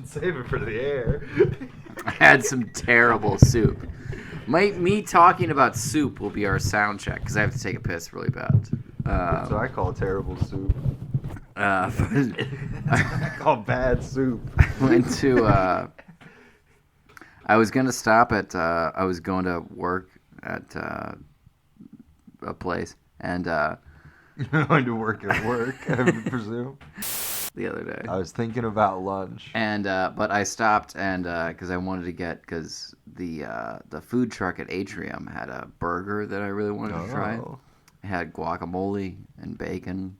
should save it for the air. I had some terrible soup. Me talking about soup will be our sound check because I have to take a piss really bad. That's what I call terrible soup. But I call bad soup. went to. I was gonna stop at. I was going to work at a place, and You're going to work at work, I presume. the other day. I was thinking about lunch. And but I stopped and because I wanted to get because the food truck at Atrium had a burger that I really wanted to try. It had guacamole and bacon,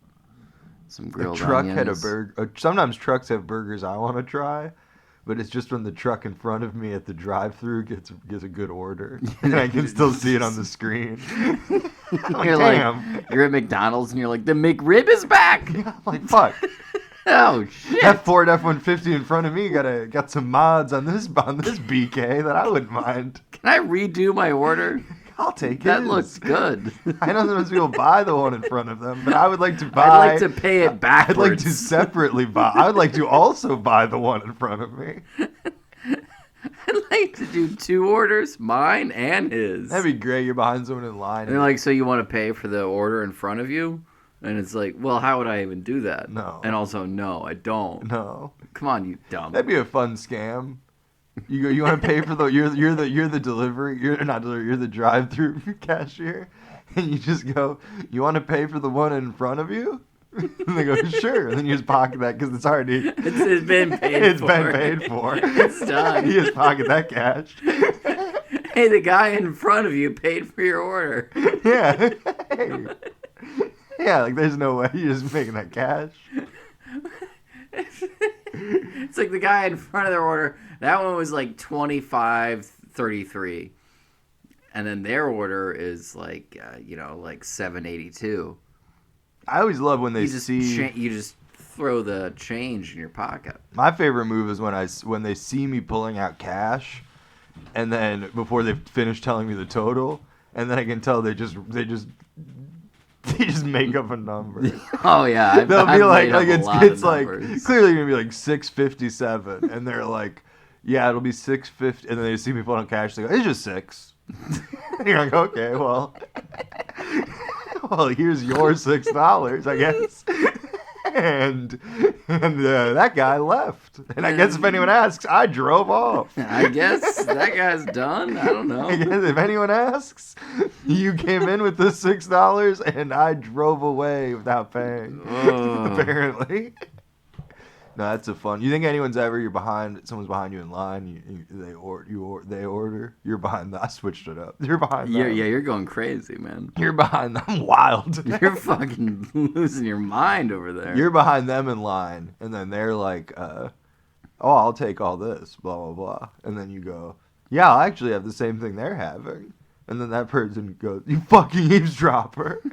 some grilled The truck onions. had a burger. Sometimes trucks have burgers I want to try, but it's just when the truck in front of me at the drive-thru gets a good order, and I can still see it on the screen. You're like, you're at McDonald's and you're like, the McRib is back. I'm like, fuck. Oh shit! That Ford F-150 in front of me got some mods on this BK that I wouldn't mind. Can I redo my order? I'll take it. That looks good. I know sometimes people buy the one in front of them, but I would like to buy. I'd like to pay it backwards. I'd like to separately buy. I would like to also buy the one in front of me. I'd like to do 2 orders, mine and his. That'd be great. You're behind someone in line. And they're like, so you want to pay for the order in front of you? And it's like, well, how would I even do that? No. And also, no, I don't. No. Come on, you dumb. That'd be a fun scam. You go. You want to pay for the? You're the delivery. You're not delivery. You're the drive-through cashier, and you just go. You want to pay for the one in front of you? And they go, sure. And then you just pocket that because it's already. It's been paid It's for. been paid for. It's done. You just pocket that cash. Hey, the guy in front of you paid for your order. Yeah. Hey. Yeah, like there's no way you're just making that cash. It's like the guy in front of their order. That one was like $25.33, and then their order is like like $7.82. I always love when they You just see. you just throw the change in your pocket. My favorite move is when they see me pulling out cash, and then before they finish telling me the total, and then I can tell they just make up a number. Oh yeah, They'll be like it's like numbers. clearly gonna be like 657, and they're like, yeah, it'll be 650, and then they see me put on cash. They go, it's just 6. And you're like, okay, well, here's your $6, I guess. And that guy left. And I guess if anyone asks, I drove off. I guess that guy's done. I don't know. I guess if anyone asks, you came in with the $6 and I drove away without paying. Apparently. No, that's a fun. You think anyone's ever someone's behind you in line, they order, you're behind them. I switched it up. You're behind them. Yeah, you're going crazy, man. You're behind them. I'm wild. You're fucking losing your mind over there. You're behind them in line, and then they're like, oh, I'll take all this, blah, blah, blah. And then you go, yeah, I'll actually have the same thing they're having. And then that person goes, you fucking eavesdropper.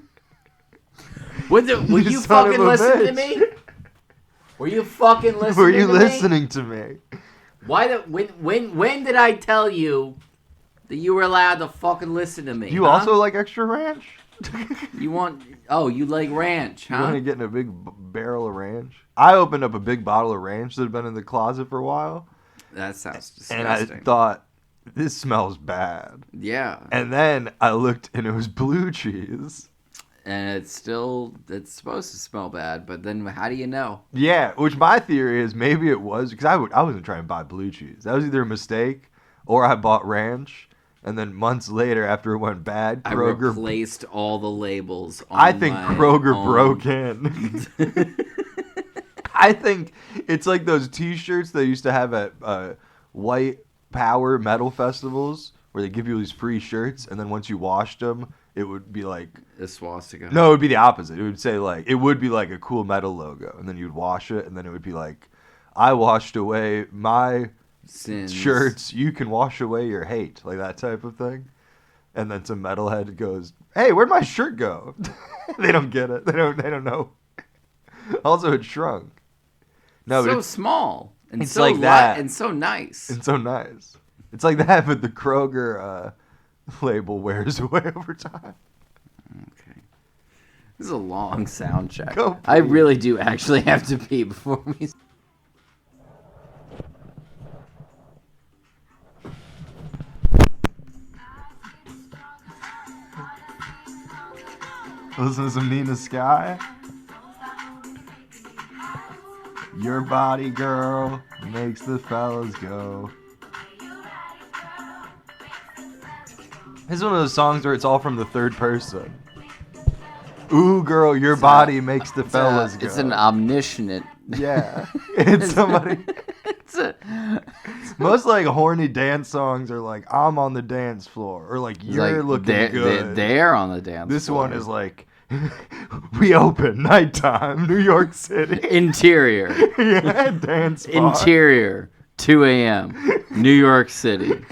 Were you fucking listening to me? Were you fucking listening to me? Were you listening to me? When did I tell you that you were allowed to fucking listen to me? You also like extra ranch? You like ranch, huh? You want to get in a big barrel of ranch? I opened up a big bottle of ranch that had been in the closet for a while. That sounds disgusting. And I thought, this smells bad. Yeah. And then I looked and it was blue cheese. And it's supposed to smell bad, but then how do you know? Yeah, which my theory is maybe it was, because I wasn't trying to buy blue cheese. That was either a mistake or I bought ranch. And then months later, after it went bad, Kroger... I replaced all the labels on I think Kroger broke in. I think it's like those T-shirts they used to have at white power metal festivals where they give you these free shirts, and then once you washed them, it would be like... a swastika. No, it would be the opposite. It would say like... It would be like a cool metal logo, and then you'd wash it, and then it would be like, I washed away my... sins. Shirts, you can wash away your hate, like that type of thing. And then some metalhead goes, hey, where'd my shirt go? They don't get it. They don't know. Also, it shrunk. No, so but small and it's so like that. and so nice. It's so nice. It's like that, but the Kroger label wears away over time. Okay. This is a long sound check. Go, I really do actually have to pee before we... Listen to some Nina Sky. Your body, girl, makes the fellas go. This is one of those songs where it's all from the third person. Ooh, girl, your body makes the fellas go. It's an omniscient. Yeah. It's somebody. Most like horny dance songs are like, I'm on the dance floor. Or like, you're like, looking good. They're on the dance floor. This one is like, we open nighttime, New York City. Interior. Yeah, dance bar. Interior, 2 a.m., New York City.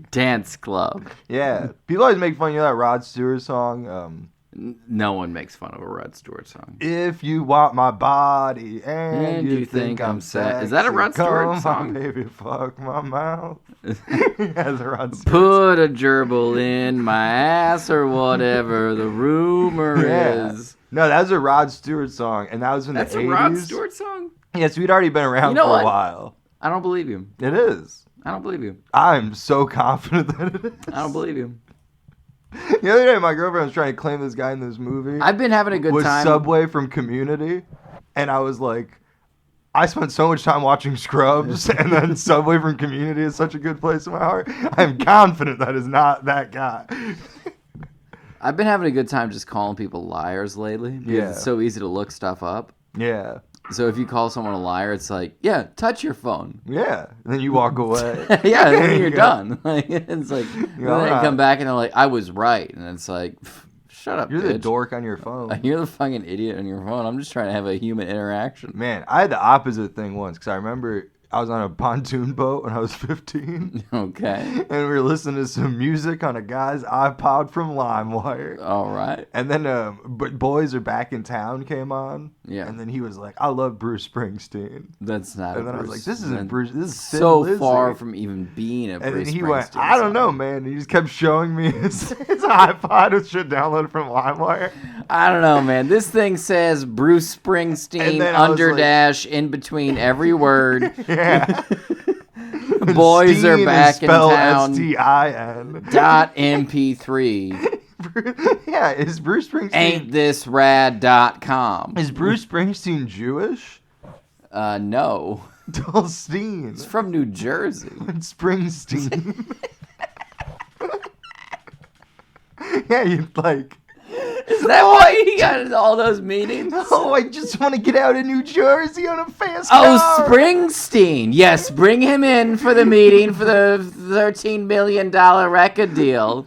Dance club. Yeah. People always make fun of that Rod Stewart song. No one makes fun of a Rod Stewart song. If you want my body and you think I'm sexy, is that a Rod Stewart song? Baby, fuck my mouth. That's a Rod Stewart Put a gerbil in my ass or whatever the rumor is. No, that was a Rod Stewart song, and that was in the 80s. That's a Rod Stewart song? Yes, we'd already been around for a while. I don't believe you. It is. I don't believe you. I'm so confident that it is. I don't believe you. The other day, my girlfriend was trying to claim this guy in this movie. I've been having a good time. Was Subway from Community, and I was like, I spent so much time watching Scrubs, and then Subway from Community is such a good place in my heart. I'm confident that is not that guy. I've been having a good time just calling people liars lately. Because it's so easy to look stuff up. Yeah. So if you call someone a liar, it's like, yeah, touch your phone. Yeah. And then you walk away. Yeah, and then you're done. Like, it's like, then they come back and they're like, I was right. And it's like, shut up, You're bitch. the dork on your phone. You're the fucking idiot on your phone. I'm just trying to have a human interaction. Man, I had the opposite thing once because I remember I was on a pontoon boat when I was 15. Okay. And we were listening to some music on a guy's iPod from LimeWire. All right. And then but Boys Are Back in Town came on. Yeah. And then he was like, I love Bruce Springsteen. That's not And then I was like, this isn't Bruce. This is so Thin Lizzy. Far from even being a Bruce Springsteen. And then he went, I don't know, man. And he just kept showing me his iPod with shit downloaded from LimeWire. I don't know, man. This thing says Bruce Springsteen _, in between every word. Yeah. Boys Steen are back in town. STIN. .mp3. Yeah, is Bruce Springsteen... AintThisRad.com. Is Bruce Springsteen Jewish? No. Dolsteen. It's from New Jersey. It's Springsteen. Yeah, you'd like... Is that why he got all those meetings? Oh, I just want to get out of New Jersey on a fast car. Springsteen. Yes, bring him in for the meeting for the $13 million record deal.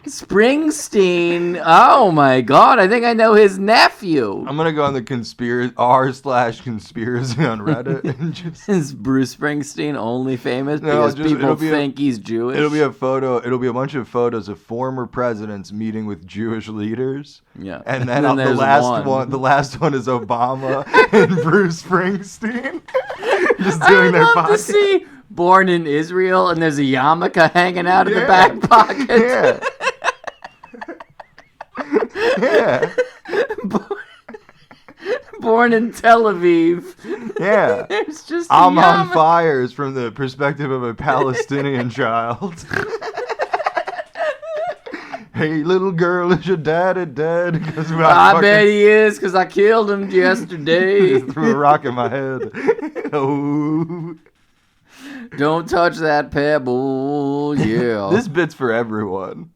Springsteen. Oh my God, I think I know his nephew. I'm gonna go on the r/conspiracy on Reddit and just. Is Bruce Springsteen only famous because people think he's Jewish? It'll be a photo. It'll be a bunch of photos of former presidents meeting with Jewish leaders. Yeah, and then the last one. The last one is Obama and Bruce Springsteen just doing their podcast. I'd love to see Born in Israel, and there's a yarmulke hanging out of the back pocket. Yeah. Yeah. Born in Tel Aviv. Yeah. There's just I'm on fires from the perspective of a Palestinian child. Hey, little girl, is your daddy dead? I bet he is, because I killed him yesterday. Threw a rock in my head. Oh. Don't touch that pebble, yeah. This bit's for everyone.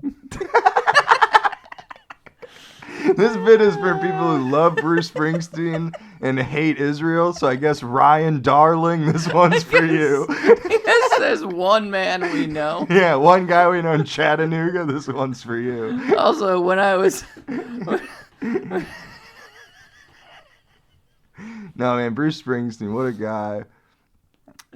This bit is for people who love Bruce Springsteen and hate Israel, so I guess Ryan Darling, this one's for you. Yes, there's one man we know. Yeah, one guy we know in Chattanooga, this one's for you. Also, when I was... No, man, Bruce Springsteen, what a guy.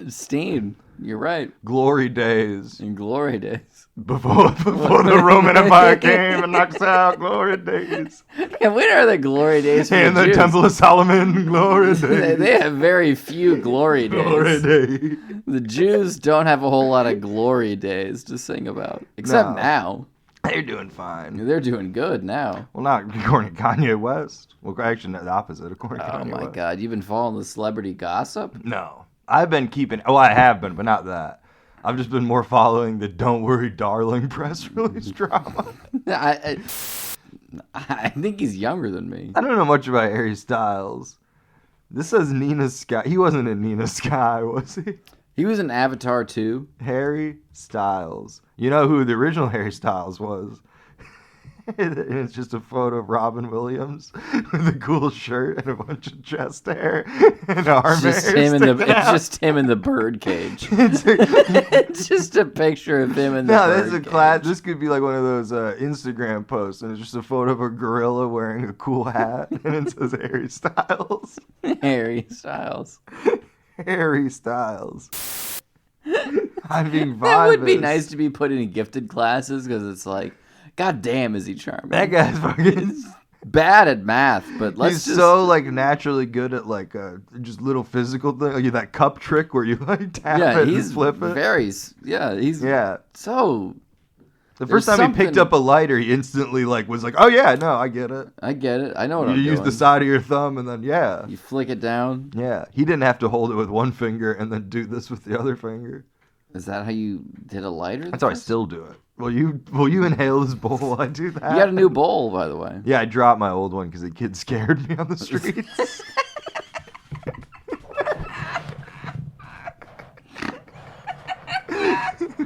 Steen, you're right. Glory days. In glory days. Before the Roman Empire came and knocked us out, glory days. And when are the glory days for and the Jews? Temple of Solomon, glory days. They have very few glory days. Glory days. The Jews don't have a whole lot of glory days to sing about. Except now. They're doing fine. They're doing good now. Well, not according to Kanye West. Well, actually, the opposite, according to Kanye West. Oh, my God. You've been following the celebrity gossip? No. I've been keeping... Oh, I have been, but not that. I've just been more following the Don't Worry Darling press release drama. I think he's younger than me. I don't know much about Harry Styles. This says Nina Sky. He wasn't in Nina Sky, was he? He was in Avatar 2. Harry Styles. You know who the original Harry Styles was? It's just a photo of Robin Williams with a cool shirt and a bunch of chest hair and arm hair. It's just him in the bird cage. It's just a picture of him in the bird cage. Class. This could be like one of those Instagram posts, and it's just a photo of a gorilla wearing a cool hat, and it says Harry Styles. Harry Styles. Harry Styles. I'm being vibeless. That would be nice to be put in gifted classes because it's like, God damn, is he charming? That guy's fucking bad at math, but he's so like naturally good at like just little physical thing, like that cup trick where you like tap it and flip it. So. The first time he picked up a lighter, he instantly was like, "Oh yeah, no, I get it. I know what I'm doing." You use the side of your thumb and then you flick it down. Yeah, he didn't have to hold it with one finger and then do this with the other finger. Is that how you did a lighter? That's how I still do it. Will you inhale this bowl while I do that? You got a new bowl, by the way. Yeah, I dropped my old one because the kid scared me on the streets.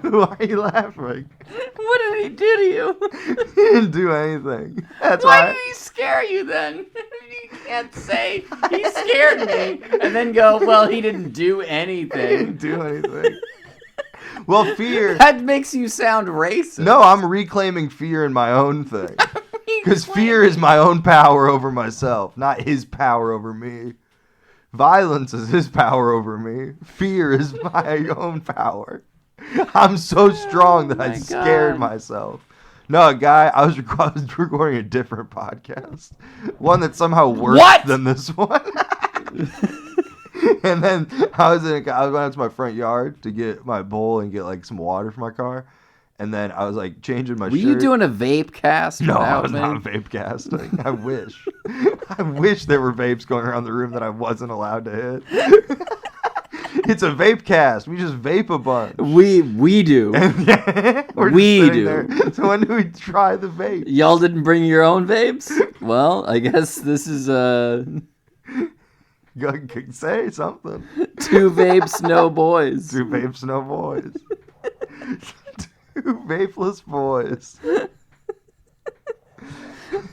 Why are you laughing? What did he do to you? He didn't do anything. That's why did he scare you then? You can't say he scared me and then go, well, he didn't do anything. He didn't do anything. Well, fear. That makes you sound racist. No, I'm reclaiming fear in my own thing. Because fear is my own power over myself, not his power over me. Violence is his power over me. Fear is my own power. I'm so strong that I scared myself. No, guy, I was recording a different podcast. One that's somehow worse than this one. And then I went out to my front yard to get my bowl and get some water for my car. And then I was changing my shirt. Were you doing a vape cast? No, I was not vape casting. I wish. I wish there were vapes going around the room that I wasn't allowed to hit. It's a vape cast. We just vape a bunch. We do. We do. There. So when do we try the vape? Y'all didn't bring your own vapes? Well, I guess this is Say something. 2 vapes, no boys. 2 vapes, no boys. 2 vapeless boys.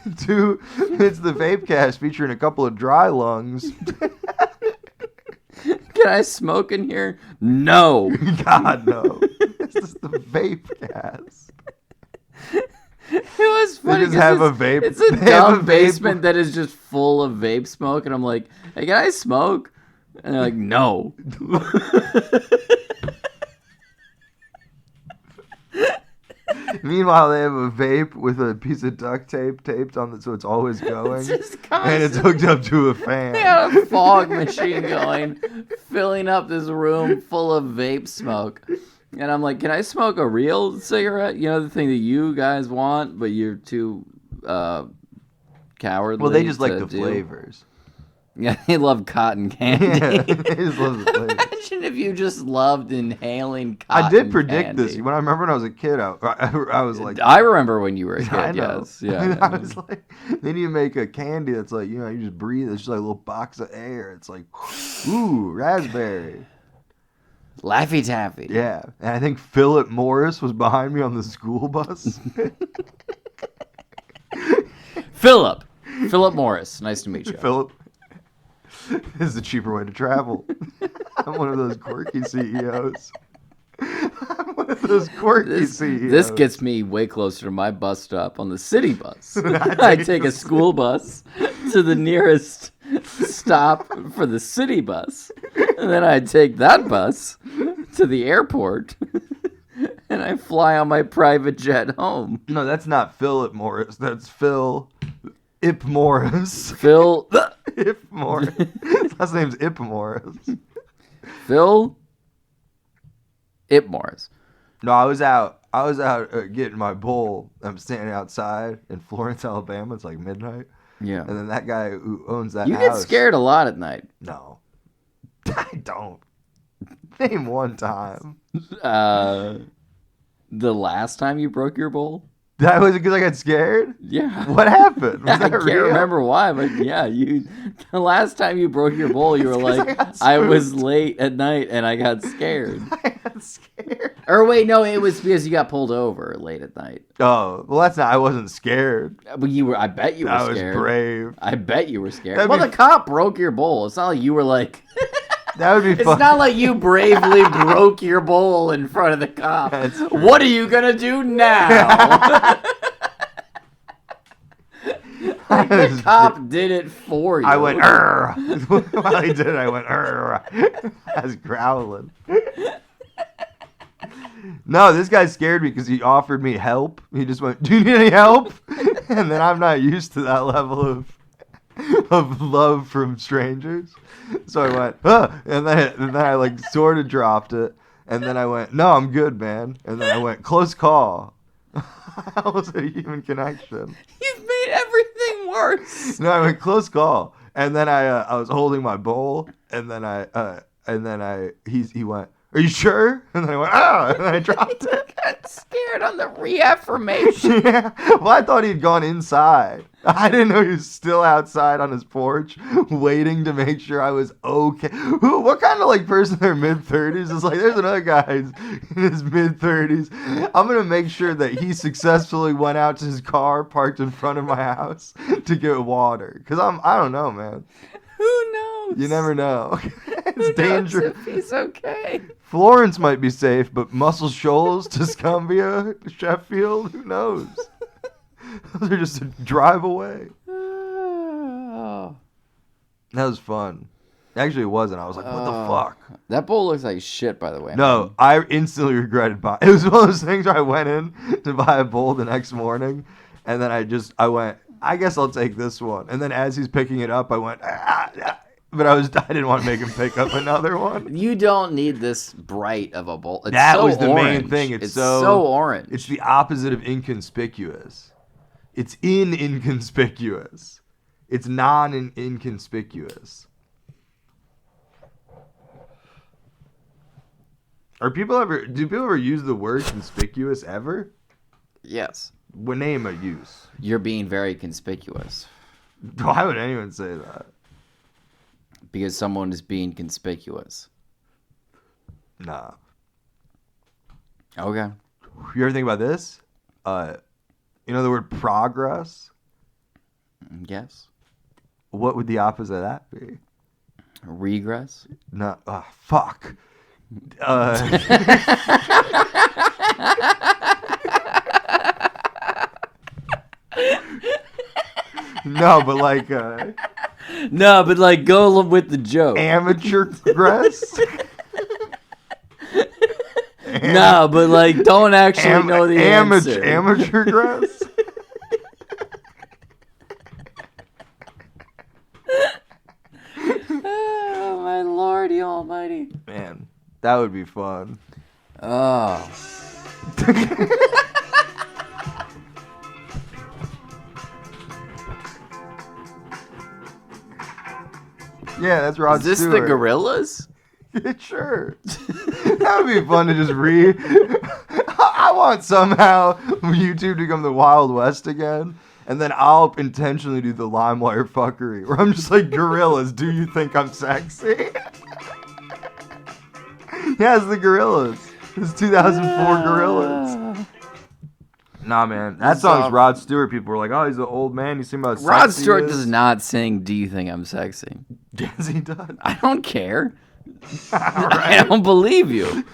It's the vape cast featuring a couple of dry lungs. Can I smoke in here? No. God, no. This is the vape cast. It was funny. They just have a vape. It's a dumb basement that is just full of vape smoke, and I'm like, hey, can I smoke? And they're like, no. Meanwhile, they have a vape with a piece of duct tape taped on it so it's always going. And it's hooked up to a fan. They got a fog machine going, filling up this room full of vape smoke. And I'm like, can I smoke a real cigarette? You know, the thing that you guys want, but you're too cowardly. Well, they just like the flavors. Yeah, they love cotton candy. Yeah, they just love the flavors. Imagine if you just loved inhaling cotton candy. I did predict candy. this. When I remember when I was a kid, I was like... I remember when you were a kid, I know. Yes. Yeah. I was like, they need to make a candy that's like, you just breathe. It's just like a little box of air. It's like, ooh, raspberry. Laffy Taffy. Yeah. And I think Philip Morris was behind me on the school bus. Philip Morris. Nice to meet you. Philip. This is a cheaper way to travel. I'm one of those quirky CEOs. This gets me way closer to my bus stop on the city bus. I take a school bus to the nearest stop for the city bus. And then I take that bus to the airport. And I fly on my private jet home. No, that's not Philip Morris. That's Phil Ip Morris. Phil Ip Morris. His last name's Ip Morris. Phil Ip Morris. No, I was out getting my bowl. I'm standing outside in Florence, Alabama. It's like midnight. Yeah. And then that guy who owns that house. You get scared a lot at night. No. I don't. Name one time. The last time you broke your bowl? That was because I got scared? Yeah. What happened? Was I that can't real? remember why, but yeah, the last time you broke your bowl, you were like, I was late at night and I got scared. I got scared. Or wait, no, it was because you got pulled over late at night. Oh, well, that's not. I wasn't scared. But I bet you were scared. I was brave. I bet you were scared. The cop broke your bowl. It's not like you were like. That would be fun. It's not like you bravely broke your bowl in front of the cop. What are you gonna do now? Like the cop did it for you. I went, "Arr!" While he did it, I went, "Arr!" I was growling. No, this guy scared me because he offered me help. He just went, "Do you need any help?" And then I'm not used to that level of love from strangers. So I went, and then I like sort of dropped it. And then I went, "No, I'm good, man." And then I went, "Close call." How was it a human connection? You've made everything worse. No, I went, "Close call." And then I was holding my bowl, and then he went, "Are you sure?" And then I went, "Ah!" And then I dropped it. I got scared on the reaffirmation. Yeah. Well, I thought he'd gone inside. I didn't know he was still outside on his porch waiting to make sure I was okay. What kind of like person in their mid-30s is like, there's another guy in his mid-30s. I'm going to make sure that he successfully went out to his car parked in front of my house to get water. Because I don't know, man. Who knows? You never know. It's dangerous. If he's okay. Florence might be safe, but Muscle Shoals, Tuscumbia, Sheffield, who knows? Those are just a drive away. Oh. That was fun. Actually, it wasn't. I was like, what the fuck? That bowl looks like shit, by the way. No, man. I instantly regretted buying it. It was one of those things where I went in to buy a bowl the next morning, and then I went, I guess I'll take this one. And then as he's picking it up, I went, but I didn't want to make him pick up another one. You don't need this bright of a bowl. It's That so was the orange. main thing. It's so orange. It's the opposite of inconspicuous. It's inconspicuous. It's inconspicuous. Do people ever use the word conspicuous ever? Yes. What name a use? You're being very conspicuous. Why would anyone say that? Because someone is being conspicuous. Nah. Okay. You ever think about this? You know the word progress? Yes. What would the opposite of that be? Regress? No. Fuck. No, but like. No, but like go with the joke. Amateurgress? No, but like don't actually know the answer. Amateurgress? Oh, my lordy almighty. Man, that would be fun. Oh. Yeah, that's Rod Stewart. Is this the Gorillas? Sure. That would be fun to just read. I want somehow YouTube to become the Wild West again, and then I'll intentionally do the LimeWire fuckery, where I'm just like, Gorillas, do you think I'm sexy? Yeah, it's the Gorillas. It's 2004 Gorillas. Nah, man. That song's Rod Stewart. People were like, oh, he's an old man. You seem about sexy. Rod Stewart does not sing, do you think I'm sexy? Yes, he does. I don't care. Right. I don't believe you.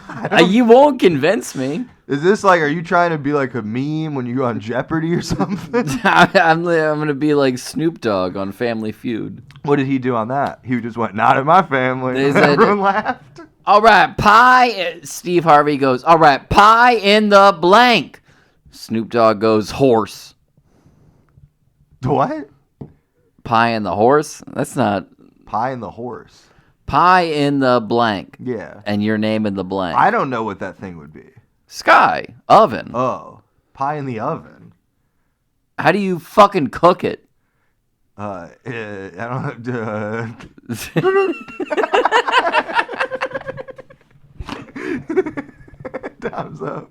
You won't convince me. Is this like, are you trying to be like a meme when you go on Jeopardy or something? I'm going to be like Snoop Dogg on Family Feud. What did he do on that? He just went, not in my family. They said, everyone laughed. All right, pie. Steve Harvey goes, all right, pie in the blank. Snoop Dogg goes, horse. What? Pie in the horse? That's not. Pie in the horse. Pie in the blank. Yeah. And your name in the blank. I don't know what that thing would be. Sky. Oven. Oh. Pie in the oven. How do you fucking cook it? I don't know. Time's up.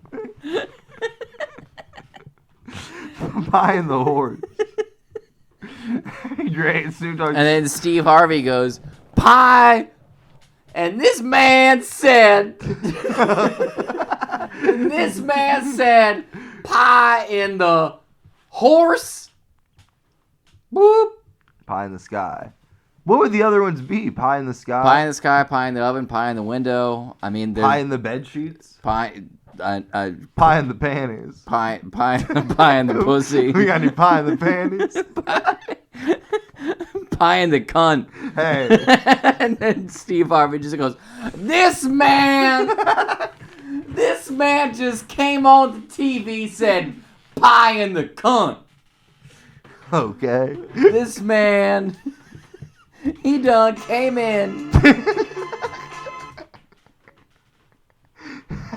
Pie in the horse. Great. Snoop Dogg. And then Steve Harvey goes, pie. And this man said, pie in the horse. Boop. Pie in the sky. What would the other ones be? Pie in the sky? Pie in the sky, pie in the oven, pie in the window. I mean, pie in the bed sheets? Pie in the panties. Pie in the pussy. We got any pie in the panties? Pie in the cunt. Hey. And then Steve Harvey just goes, this man just came on the TV, said, pie in the cunt. Okay. This man, he done came in.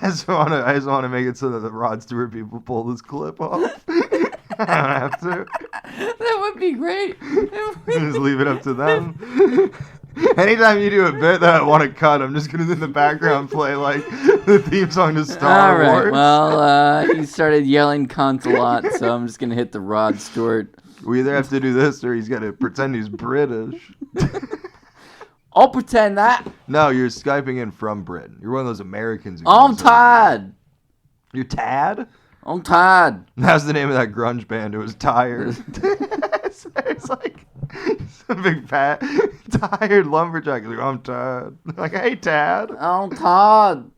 I just want to make it so that the Rod Stewart people pull this clip off. I don't have to. That would be great. Just leave it up to them. Anytime you do a bit that I want to cut, I'm just going to in the background play like the theme song to Star Wars. All right. Well, he started yelling cunt a lot, so I'm just going to hit the Rod Stewart. We either have to do this or he's got to pretend he's British. I'll pretend that. No, you're Skyping in from Britain. You're one of those Americans. I'm tired. You're Tad? I'm tired. That's the name of that grunge band. It was Tired. It's like some big fat, tired lumberjack. Like, I'm tired. Like, hey, Tad. I'm tired.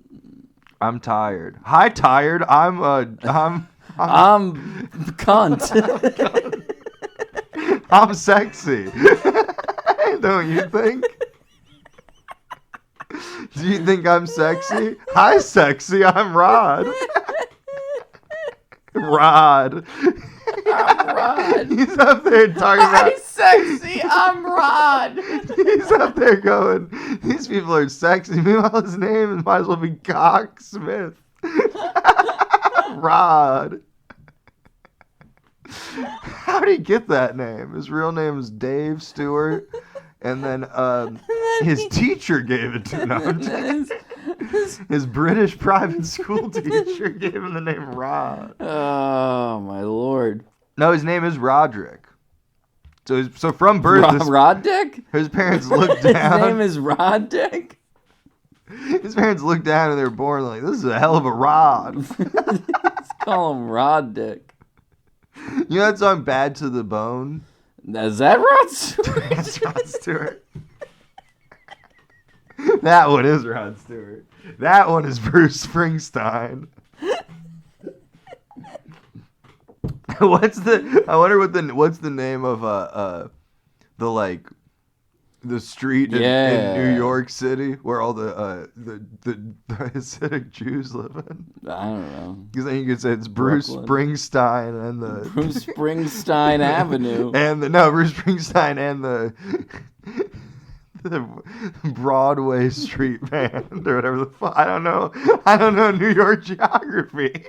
I'm tired. Hi, Tired. I'm cunt. I'm sexy. Don't you think? Do you think I'm sexy? Hi, sexy. I'm Rod. Rod. I'm Rod. He's up there talking about. Hi, sexy. I'm Rod. He's up there going, these people are sexy. Meanwhile, his name might as well be Cock Smith. Rod. How did he get that name? His real name is Dave Stewart. And then his teacher gave it to him. His British private school teacher gave him the name Rod. Oh, my Lord. No, his name is Roderick. So from birth... Rod Dick? His parents looked down. His name is Rod Dick? His parents looked down and they were born like, this is a hell of a rod. Let's call him Rod Dick. You know that song, Bad to the Bone? Is that Rod Stewart? That's Rod Stewart. That one is Rod Stewart. That one is Bruce Springsteen. What's the name of the street in New York City where all the Hasidic Jews live in? I don't know. Because then you could say it's Bruce Springsteen and the Bruce Springsteen Avenue. And Bruce Springsteen and the Broadway Street Band or whatever the fuck. I don't know New York geography.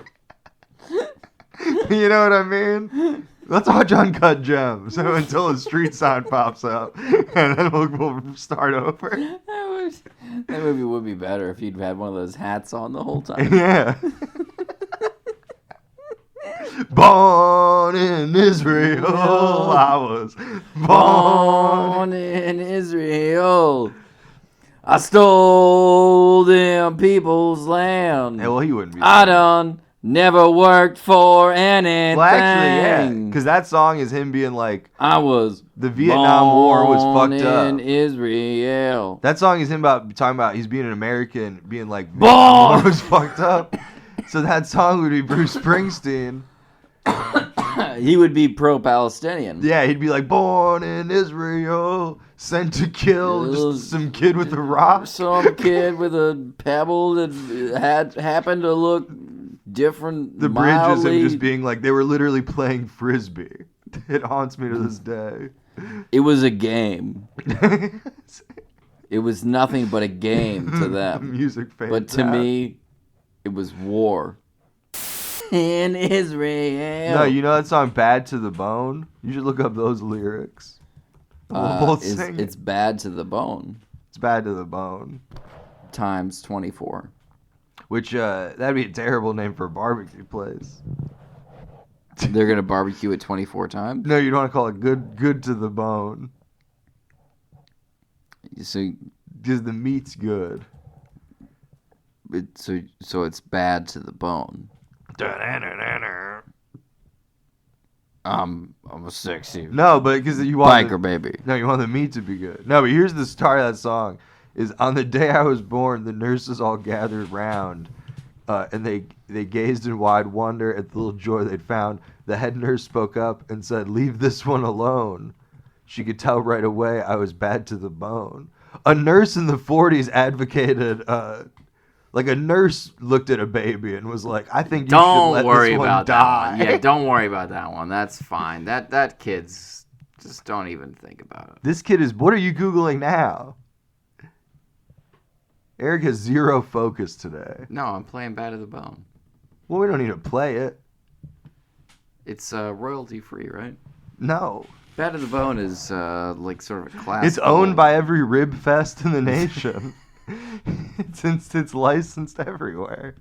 You know what I mean? Let's watch Uncut Gems until a street sign pops up, and then we'll start over. That movie would be better if you'd had one of those hats on the whole time. Yeah. Born in Israel, I was born in Israel. I stole them people's land. Hey, well, he wouldn't be. I done never worked for anything. Well, actually, yeah, because that song is him being like, I was the Vietnam War was fucked up. in Israel. That song is him talking about he's being an American, being like, Vietnam War was fucked up. So that song would be Bruce Springsteen. He would be pro-Palestinian. Yeah, he'd be like, born in Israel, sent to kill just some kid with a rock. Some kid with a pebble that happened to look different. The bridge is him just being like, they were literally playing Frisbee. It haunts me to this day. It was a game. It was nothing but a game to them. Music fans. But to me, it was war. In Israel. No, you know that song Bad to the Bone? You should look up those lyrics. We'll both sing it's bad to the bone. It's Bad to the Bone. Times 24. Which, that'd be a terrible name for a barbecue place. They're gonna barbecue it 24 times. No, you don't want to call it good to the bone. So, because the meat's good. So it's bad to the bone. I'm a sexy. No, but because you want biker baby. No, you want the meat to be good. No, but here's the start of that song: is on the day I was born, the nurses all gathered round, and they gazed in wide wonder at the little joy they'd found. The head nurse spoke up and said, "Leave this one alone." She could tell right away I was bad to the bone. A nurse in the 40s advocated. Like a nurse looked at a baby and was like, "I think you should let this one die." Yeah, don't worry about that one. That's fine. That kid's just don't even think about it. This kid is. What are you Googling now? Eric has zero focus today. No, I'm playing Bad to the Bone. Well, we don't need to play it. It's royalty free, right? No. Bad to the Bone is like sort of a classic. It's owned by every rib fest in the nation. It's licensed everywhere.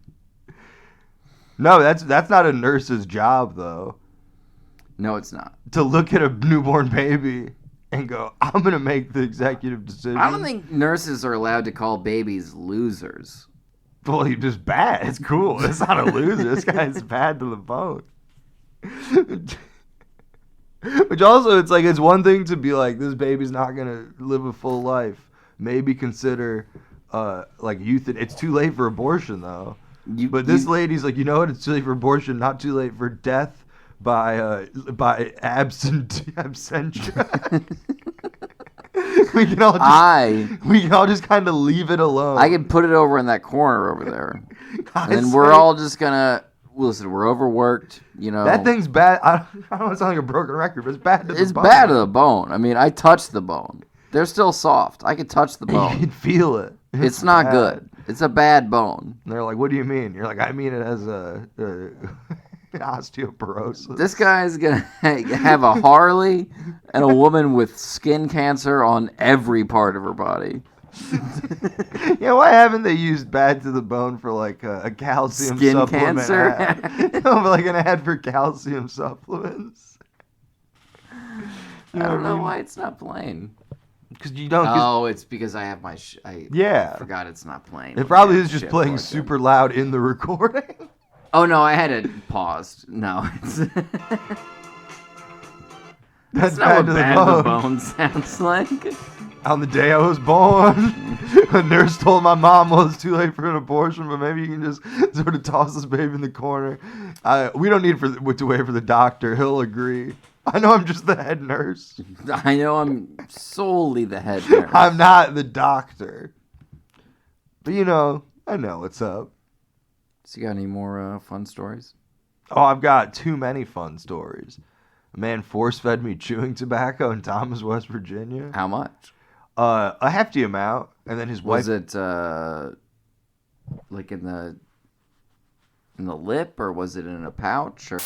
No, that's not a nurse's job though. No, it's not. To look at a newborn baby and go, "I'm gonna make the executive decision." I don't think nurses are allowed to call babies losers. Well, you're just bad. It's cool. It's not a loser. This guy's bad to the bone. Which also, it's like, it's one thing to be like, this baby's not gonna live a full life. Maybe consider like it's too late for abortion though. But this lady's like, you know what? It's too late for abortion, not too late for death by absentia. we can all just kind of leave it alone. I can put it over in that corner over there, and then we're all just gonna listen. We're overworked, you know. That thing's bad. I don't want to sound like a broken record, but it's bad to the bone. It's bad to the bone. I mean, I touched the bone. They're still soft. I could touch the bone. You can feel it. It's not bad. Good. It's a bad bone. And they're like, "What do you mean?" You're like, "I mean it as a osteoporosis." This guy's gonna have a Harley and a woman with skin cancer on every part of her body. Yeah, why haven't they used bad to the bone for like a calcium skin supplement cancer? Ad? No, but like an ad for calcium supplements. I don't know why it's not playing. Because you don't. Oh, it's because I have my. I forgot it's not playing. It probably is just playing super loud in the recording. Oh no, I had it paused. No, it's. That's not what bad to the bone sounds like. On the day I was born, a nurse told my mom, "Well, it's too late for an abortion, but maybe you can just sort of toss this baby in the corner." We don't need to wait for the doctor. He'll agree. I know I'm just the head nurse. I know I'm solely the head nurse. I'm not the doctor. But you know, I know what's up. So you got any more fun stories? Oh, I've got too many fun stories. A man force-fed me chewing tobacco in Thomas, West Virginia. How much? A hefty amount, and then his wife. Was it like in the lip, or was it in a pouch? Or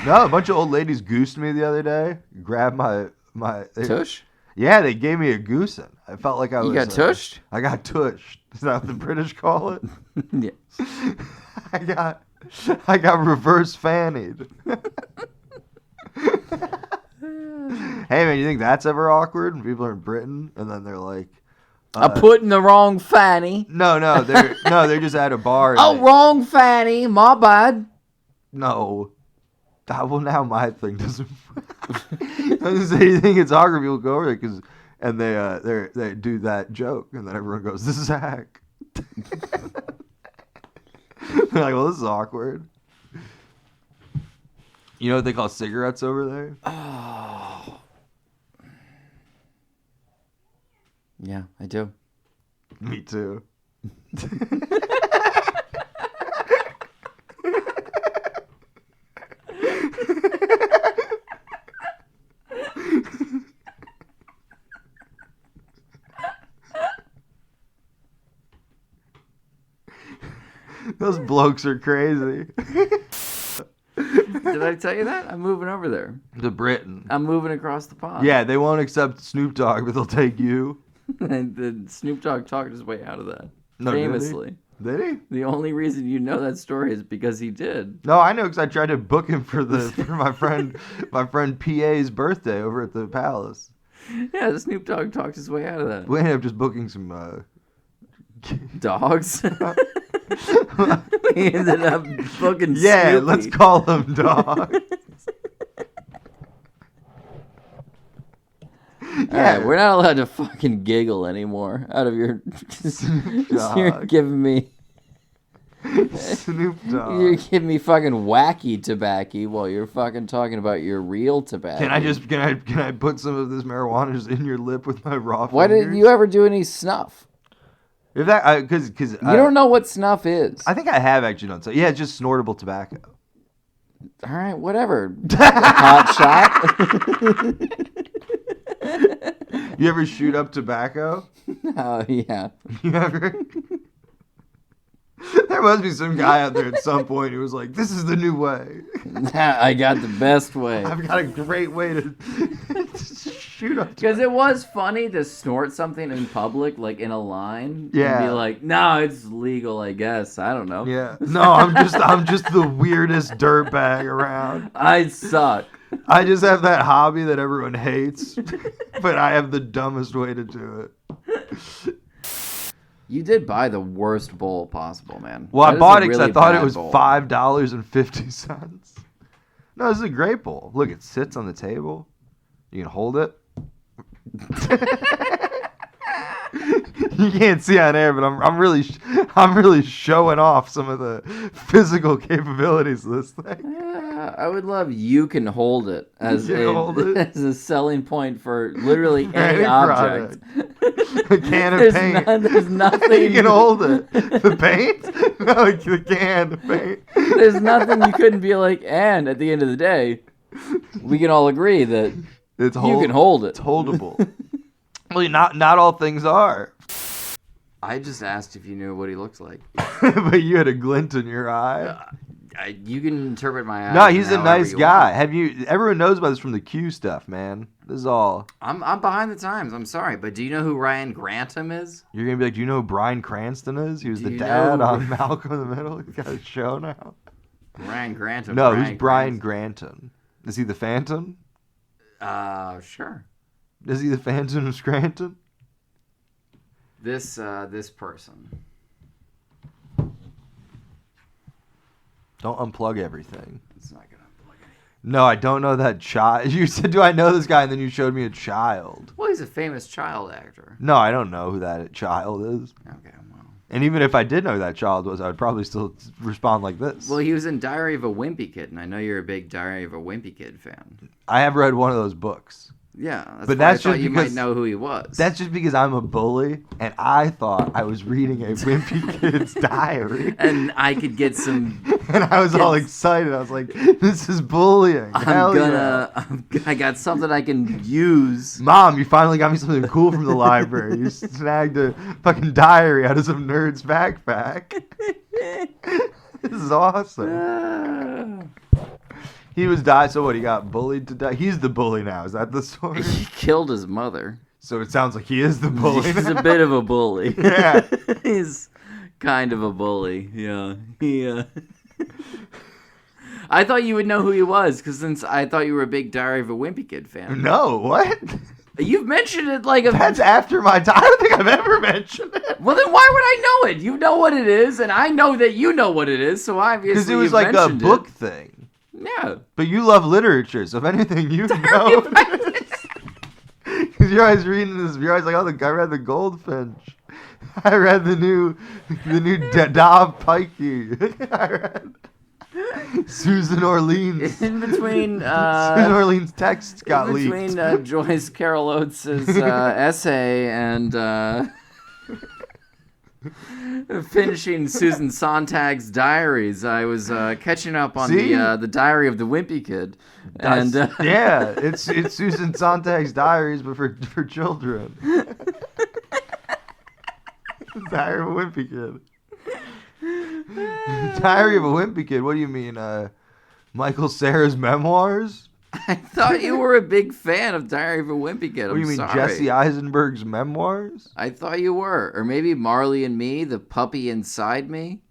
no, a bunch of old ladies goosed me the other day. Grabbed my tush. Yeah, they gave me a goosing. I felt like I was. You got tushed? I got tushed. Is that what the British call it? Yes. I got reverse fannied. Hey man, you think that's ever awkward when people are in Britain and then they're like, I put in the wrong fanny. No, they're just at a bar. Wrong fanny, my bad. No. Well, now my thing doesn't. I was say you think it's awkward. People go over there and they do that joke, and then everyone goes, "This is a hack." They're like, "Well, this is awkward." You know what they call cigarettes over there? Oh. Yeah, I do. Me too. Those blokes are crazy. Did I tell you that? I'm moving over there. To Britain. I'm moving across the pond. Yeah, they won't accept Snoop Dogg, but they'll take you. And the Snoop Dogg talked his way out of that. No, famously. Did he? The only reason you know that story is because he did. No, I know because I tried to book him for my friend PA's birthday over at the Palace. Yeah, the Snoop Dogg talked his way out of that. We ended up just booking some dogs. We ended up booking. Yeah, Snoopy. let's call them dogs. Alright, we're not allowed to fucking giggle anymore out of your... You're giving me... Snoop Dogg. You're giving me fucking wacky tobacco while you're fucking talking about your real tobacco. Can I put some of this marijuana just in your lip with my raw Why fingers? didn't you ever do any snuff? If that, because you don't know what snuff is. I think I have actually done so. Yeah, it's just snortable tobacco. All right, whatever. Hot shot. You ever shoot up tobacco? Oh yeah. You ever? There must be some guy out there at some point who was like, "This is the new way. I got the best way. I've got a great way to shoot up." Because it was funny to snort something in public, like in a line. Yeah. And be like, no, it's legal, I guess. I don't know. Yeah. No, I'm just the weirdest dirtbag around. I suck. I just have that hobby that everyone hates, but I have the dumbest way to do it. You did buy the worst bowl possible, man. Well, That I bought is it a because I really thought it bad was bowl. $5.50. No, this is a great bowl. Look, it sits on the table. You can hold it. You can't see on air, but I'm really showing off some of the physical capabilities of this thing. Yeah, I would love you can hold it as hold it. as a selling point for literally any Any object. A can of paint. There's nothing. You can hold it. The paint? No, the can of paint. There's nothing you couldn't be like, and at the end of the day, we can all agree that you can hold it. It's holdable. Well, not all things are. I just asked if you knew what he looks like. But you had a glint in your eye. You can interpret my eyes. No, he's a however nice you guy. want. Everyone knows about this from the Q stuff, man. This is all. I'm behind the times. I'm sorry, but do you know who Ryan Grantham is? You're gonna be like, do you know who Bryan Cranston is? He was Do the you dad know- on Malcolm in the Middle. He's got a show now. Ryan Grantham. No, who's Bryan Granton? Is he the Phantom? Sure. Is he the Phantom of Scranton? This person. Don't unplug everything. It's not gonna unplug anything. No, I don't know that child. You said, do I know this guy? And then you showed me a child. Well, he's a famous child actor. No, I don't know who that child is. Okay, well. And even if I did know who that child was, I would probably still respond like this. Well, he was in Diary of a Wimpy Kid, and I know you're a big Diary of a Wimpy Kid fan. I have read one of those books. Yeah, But why that's I thought just you might because- know who he was. That's just because I'm a bully, and I thought I was reading a Wimpy Kid's diary. and I could get some. And I was all excited. I was like, this is bullying. Hell yeah. I got something I can use. Mom, you finally got me something cool from the library. You snagged a fucking diary out of some nerd's backpack. This is awesome. He was died, so what, he got bullied to death? He's the bully now, is that the story? He killed his mother. So it sounds like he is the bully He's now. a bit of a bully. Yeah. He's kind of a bully. Yeah. I thought you would know who he was, because since I thought you were a big Diary of a Wimpy Kid fan. No, what? You've mentioned it like a... That's after my time. I don't think I've ever mentioned it. Well, then why would I know it? You know what it is, and I know that you know what it is, so obviously Because it was you've like a mentioned book it. thing. Yeah. But you love literature, so if anything, you know. Because you're always reading this. You're always like, oh, I read the Goldfinch. I read the new Dav Pikey. I read Susan Orleans. In between, Susan Orleans' text got leaked. between Joyce Carol Oates' essay and finishing Susan Sontag's diaries, I was catching up on See? the Diary of the Wimpy Kid. And Yeah, it's Susan Sontag's diaries, but for children. Diary of a Wimpy Kid. Diary of a Wimpy Kid. What do you mean? Michael Cera's memoirs? I thought you were a big fan of Diary of a Wimpy Kid. What do you mean, sorry. Jesse Eisenberg's memoirs? I thought you were. Or maybe Marley and Me, The Puppy Inside Me.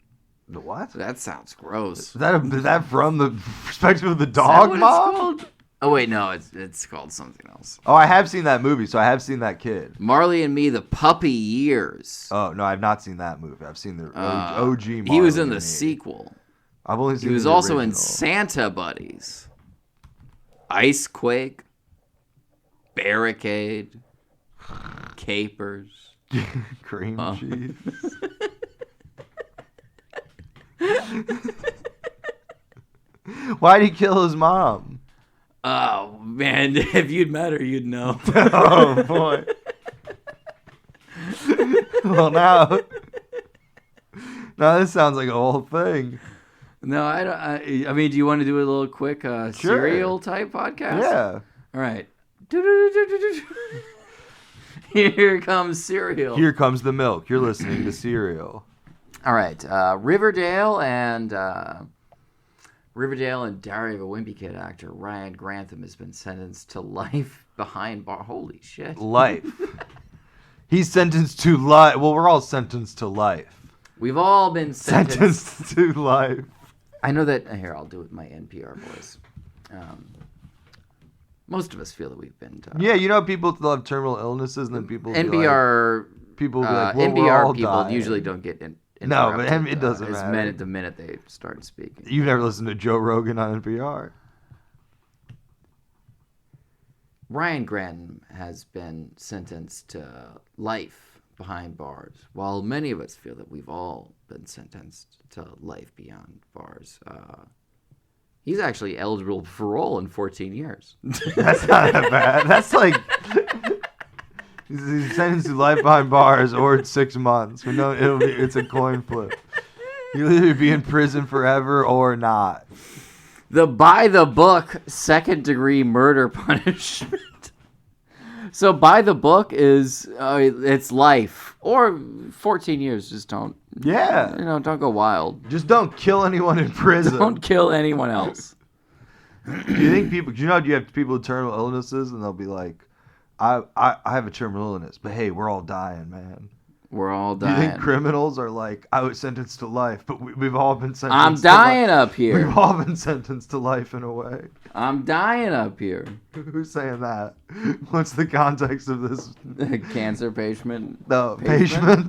The what? That sounds gross. Is that from the perspective of the dog mom? Oh, wait, no, it's called something else. Oh, I have seen that movie, so I have seen that kid. Marley and Me, The Puppy Years. Oh, no, I've not seen that movie. I've seen the OG Marley. He was in the sequel. I've only seen He was the also original. in Santa Buddies, Icequake, Barricade, Capers, Cream cheese. Why'd he kill his mom? Oh, man, if you'd met her, you'd know. Oh, boy. Well, now this sounds like a whole thing. No, I don't. I mean, do you want to do a little quick serial type podcast? Yeah. All right. Here comes cereal. Here comes the milk. You're listening to Serial. All right. Riverdale and Diary of a Wimpy Kid actor Ryan Grantham has been sentenced to life behind bar. Holy shit. Life. He's sentenced to life. Well, we're all sentenced to life. We've all been Sentenced to life. I know that. Here, I'll do it with my NPR voice. Most of us feel that we've been. Yeah, you know, people still have terminal illnesses, and then people. NPR. People be like, well, NPR we're all people dying. usually don't get No, but it doesn't matter. The minute they start speaking. You've never listened to Joe Rogan on NPR. Ryan Grantham has been sentenced to life behind bars, while many of us feel that we've all been sentenced to life beyond bars. He's actually eligible for parole in 14 years. That's not that bad. That's like he's sentenced to life behind bars or 6 months. We know it's a coin flip. You'll either be in prison forever or not. The by the book second degree murder punishment. So by the book is it's life or 14 years. Just don't. Yeah. Don't go wild. Just don't kill anyone in prison. Don't kill anyone else. Do you think people? Do you know you have people with terminal illnesses and they'll be like, I have a terminal illness, but hey, we're all dying, man. We're all dying. Do you think criminals are like, I was sentenced to life, but we've all been sentenced I'm dying up here. We've all been sentenced to life in a way. I'm dying up here. Who's saying that? What's the context of this? Cancer patient. No, patient.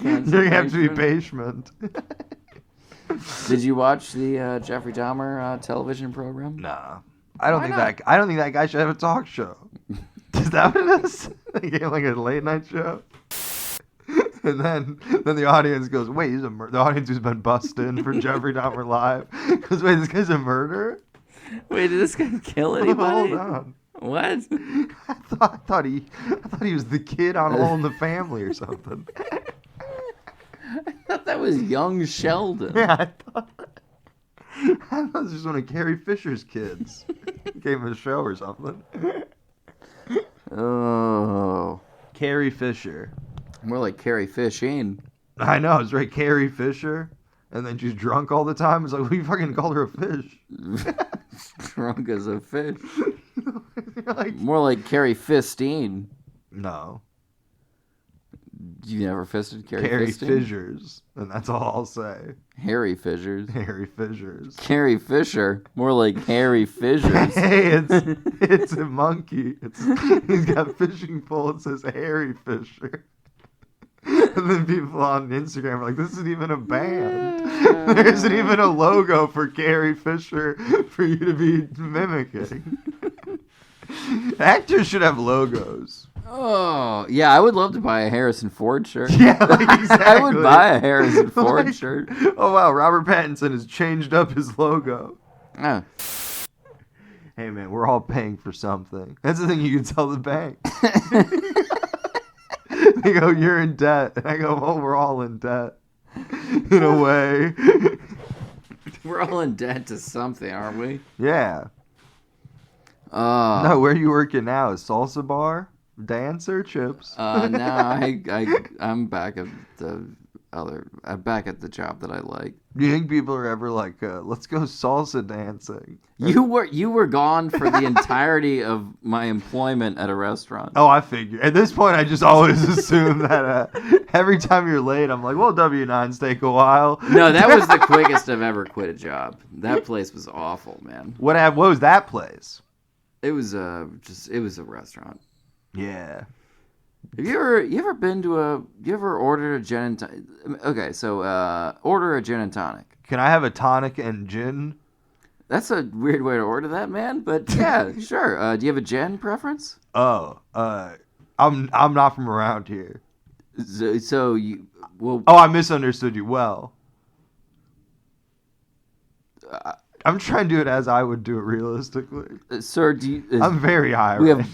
Cancer You have to be patient. patient. Did you watch the Jeffrey Dahmer television program? Nah. I don't Why think not? I don't think that guy should have a talk show. Is that what it is? They gave like a late night show. And then the audience goes, wait, he's the audience who's been bussed in for Jeffrey Dahmer Live goes, wait, this guy's a murderer? Wait, did this guy kill anybody? Hold on. What? I thought he was the kid on All in the Family or something. I thought that was young Sheldon. Yeah, I thought it was just one of Carrie Fisher's kids. Gave him a show or something. Oh. Carrie Fisher. More like Carrie Fishing. I know, it's right, Carrie Fisher. And then she's drunk all the time. It's like, well, you fucking called her a fish. Drunk as a fish. Like, More like Carrie Fistine. no. You never fisted Carrie Carrie Fistine? Fissures. And that's all I'll say. Harry Fissures. Harry Fissures. Carrie Fisher. More like Harry Fissures. Hey, it's a monkey. He's got fishing pole. It says Harry Fisher. And then people on Instagram are like, this isn't even a band. There isn't even a logo for Carrie Fisher for you to be mimicking. Actors should have logos. Oh, yeah, I would love to buy a Harrison Ford shirt. Yeah, like, exactly. I would buy a Harrison Ford Like, shirt. Oh, wow, Robert Pattinson has changed up his logo. Oh. Hey, man, we're all paying for something. That's the thing you can tell the bank. They go, you're in debt. And I go, well, we're all in debt. In a way. We're all in debt to something, aren't we? Yeah. No, where are you working now? A salsa bar? Dance or chips? No, I'm back at the back at the job that I like. Do you think people are ever like, let's go salsa dancing? You were gone for the entirety of my employment at a restaurant. Oh, I figure. At this point, I just always assume that every time you're late, I'm like, well, W-9s take a while. No, that was the quickest I've ever quit a job. That place was awful, man. What was that place? It was a restaurant. Yeah. Have you ever ordered a gin and tonic? Okay, so order a gin and tonic. Can I have a tonic and gin? That's a weird way to order that, man. But yeah, sure. Do you have a gin preference? Oh, I'm not from around here. So you well. Oh, I misunderstood you. Well, I'm trying to do it as I would do it realistically. Sir, I'm very high. We have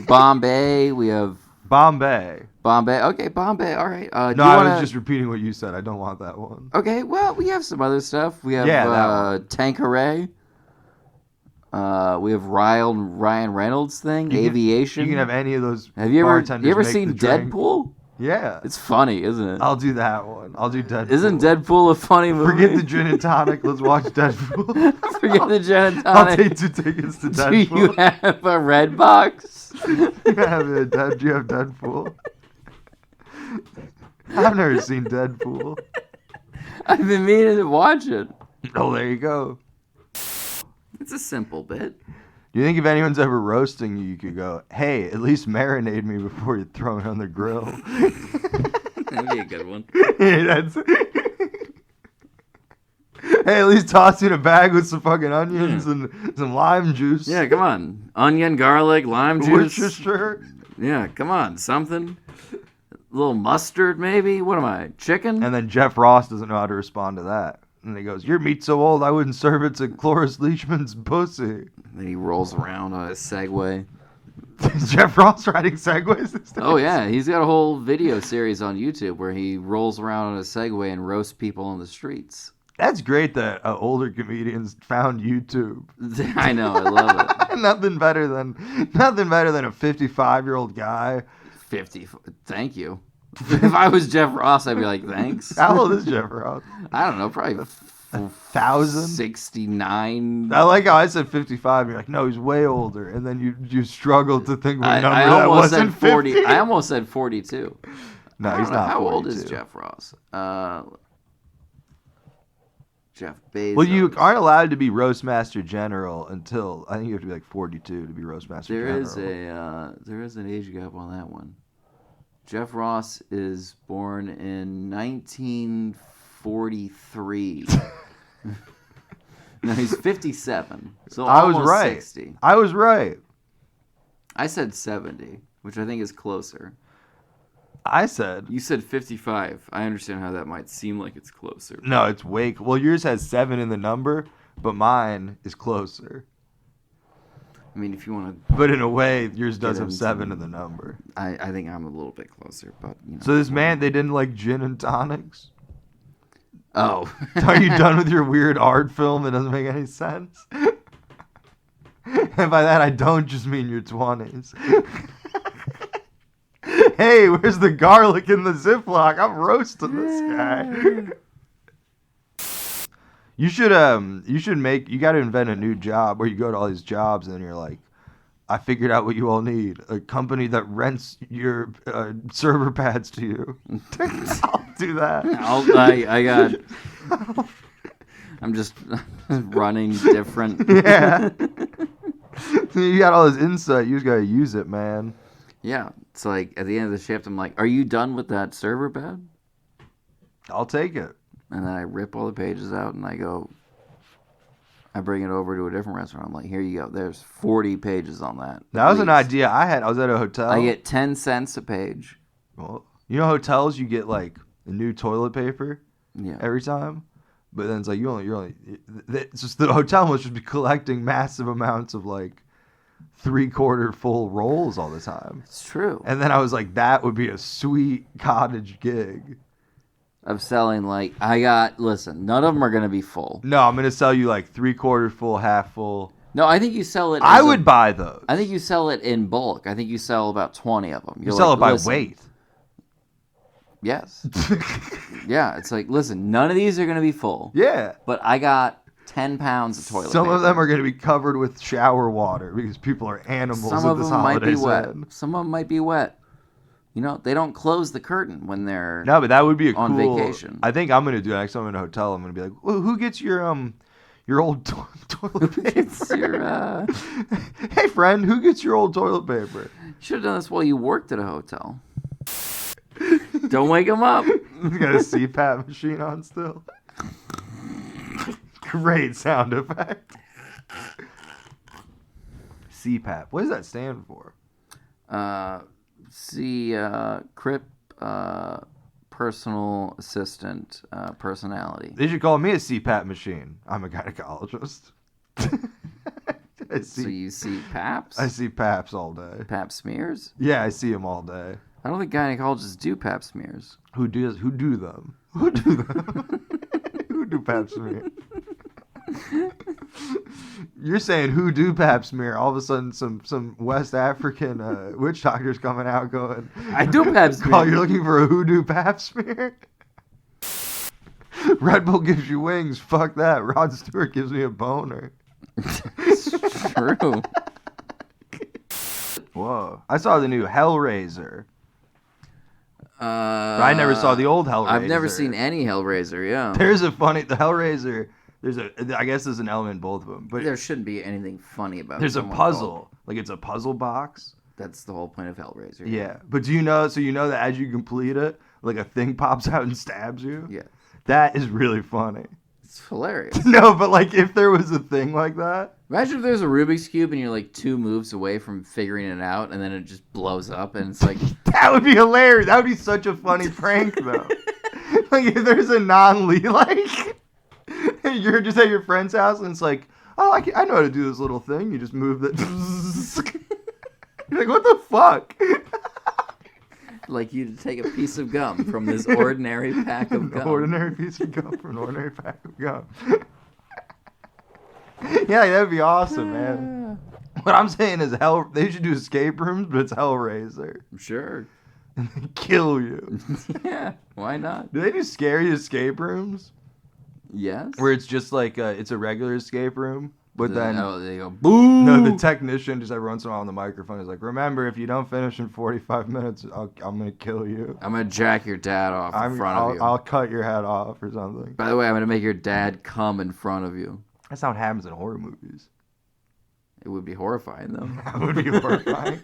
Bombay. We have Bombay. Okay, Bombay. All right. No, I was just repeating what you said. I don't want that one. Okay. Well, we have some other stuff. We have Tanqueray. We have Ryan Reynolds thing. Aviation. You can have any of those. Have you ever seen Deadpool? Yeah. It's funny, isn't it? I'll do that one. I'll do Deadpool. Isn't Deadpool a funny movie? Forget the gin and tonic. Let's watch Deadpool. Forget the gin and tonic. I'll take 2 tickets to Deadpool. Do you have a red box? Do you have Deadpool? I've never seen Deadpool. I've been meaning to watch it. Oh, there you go. It's a simple bit. Do you think if anyone's ever roasting you, you could go, hey, at least marinate me before you throw it on the grill? That'd be a good one. Hey, hey, at least toss it in a bag with some fucking onions and some lime juice. Yeah, come on. Onion, garlic, lime juice. Worcestershire. Yeah, come on. Something. A little mustard, maybe? What am I? Chicken? And then Jeff Ross doesn't know how to respond to that. And he goes, your meat's so old, I wouldn't serve it to Cloris Leachman's pussy. And then he rolls around on a Segway. Is Jeff Ross riding Segways these days? Oh, yeah. He's got a whole video series on YouTube where he rolls around on a Segway and roasts people on the streets. That's great that older comedians found YouTube. I know. I love it. Nothing better than a 55-year-old guy. 50. Thank you. If I was Jeff Ross, I'd be like, thanks. How old is Jeff Ross? I don't know, probably 1,000? 69. I like how I said 55. You're like, no, he's way older. And then you struggled to think of a number I that almost wasn't said 40. 50. I almost said 42. No, he's not How 42. old is Jeff Ross? Jeff Bezos. Well, you aren't allowed to be Roastmaster General until, I think you have to be like 42 to be Roastmaster General. There is an age gap on that one. Jeff Ross is born in 1943. No, he's 57. So I was almost right. 60. I was right. I said 70, which I think is closer. I said. You said 55. I understand how that might seem like it's closer. No, it's way. Well, yours has 7 in the number, but mine is closer. I mean, if you want to. But in a way, yours does have 7 in the number. I think I'm a little bit closer, but you know. So this man, they didn't like gin and tonics? Oh. Are you done with your weird art film that doesn't make any sense? And by that, I don't just mean your 20s. Hey, where's the garlic in the Ziploc? I'm roasting this guy. You should you got to invent a new job where you go to all these jobs and you're like, I figured out what you all need. A company that rents your server pads to you. I'll do that. I'm just running different. Yeah. You got all this insight. You just got to use it, man. Yeah. It's like at the end of the shift, I'm like, are you done with that server pad? I'll take it. And then I rip all the pages out and I bring it over to a different restaurant. I'm like, here you go. There's 40 pages on that. That was an idea I had. I was at a hotel. I get 10 cents a page. Well, you know hotels, you get like a new toilet paper every time. But then it's like you're only it's just the hotel must just be collecting massive amounts of like 3/4 full rolls all the time. It's true. And then I was like, that would be a sweet cottage gig. Of selling listen, none of them are going to be full. No, I'm going to sell you like 3/4 full, half full. No, I think you sell it. I would buy those. I think you sell it in bulk. I think you sell about 20 of them. You sell it by weight. Yes. Yeah, it's like, listen, none of these are going to be full. Yeah. But I got 10 pounds of toilet paper. Some of them are going to be covered with shower water because people are animals Some at of this them might be holiday wet. season. Some of them might be wet. You know, they don't close the curtain when they're No, but that would be on cool vacation. I think I'm going to do it next time I'm in a hotel. I'm going to be like, well, who gets your old toilet paper? Hey, friend, who gets your old toilet paper? You should have done this while you worked at a hotel. Don't wake them up. You got a CPAP machine on still. Great sound effect. CPAP. What does that stand for? CRIP, personal assistant, personality. They should call me a CPAP machine. I'm a gynecologist. So you see PAPs? I see PAPs all day. Pap smears? Yeah, I see them all day. I don't think gynecologists do Pap smears. Who do them? Who do them? Who do Pap smear? You're saying who do Pap smear? All of a sudden, some West African witch doctors coming out going, I do Pap smear. Oh, you're looking for a hoodoo Pap smear? Red Bull gives you wings. Fuck that. Rod Stewart gives me a boner. It's true. Whoa. I saw the new Hellraiser. But I never saw the old Hellraiser. I've never seen any Hellraiser, yeah. The Hellraiser, I guess there's an element in both of them. But there shouldn't be anything funny about it. There's a puzzle. Like, it's a puzzle box. That's the whole point of Hellraiser. Yeah. But do you know that as you complete it, like a thing pops out and stabs you? Yeah. That is really funny. It's hilarious. No, but like if there was a thing like that. Imagine if there's a Rubik's Cube and you're like 2 moves away from figuring it out and then it just blows up and it's like... That would be hilarious. That would be such a funny prank, though. Like if there's a non-lead, like... You're just at your friend's house and it's like, oh, I know how to do this little thing. You just move it. You're like, what the fuck? Like you to take a piece of gum from this ordinary pack of gum. An ordinary piece of gum from an ordinary pack of gum. Yeah, that'd be awesome, man. What I'm saying is they should do escape rooms, but it's Hellraiser. Sure. And they kill you. Yeah, why not? Do they do scary escape rooms? Yes. Where it's just like it's a regular escape room, but then they go boom. No, the technician just every once in a while on the microphone is like, "Remember, if you don't finish in 45 minutes, I'm gonna kill you. I'm gonna jack your dad off in front of you. I'll cut your head off or something." By the way, I'm gonna make your dad come in front of you. That's not what happens in horror movies. It would be horrifying, though. That would be horrifying.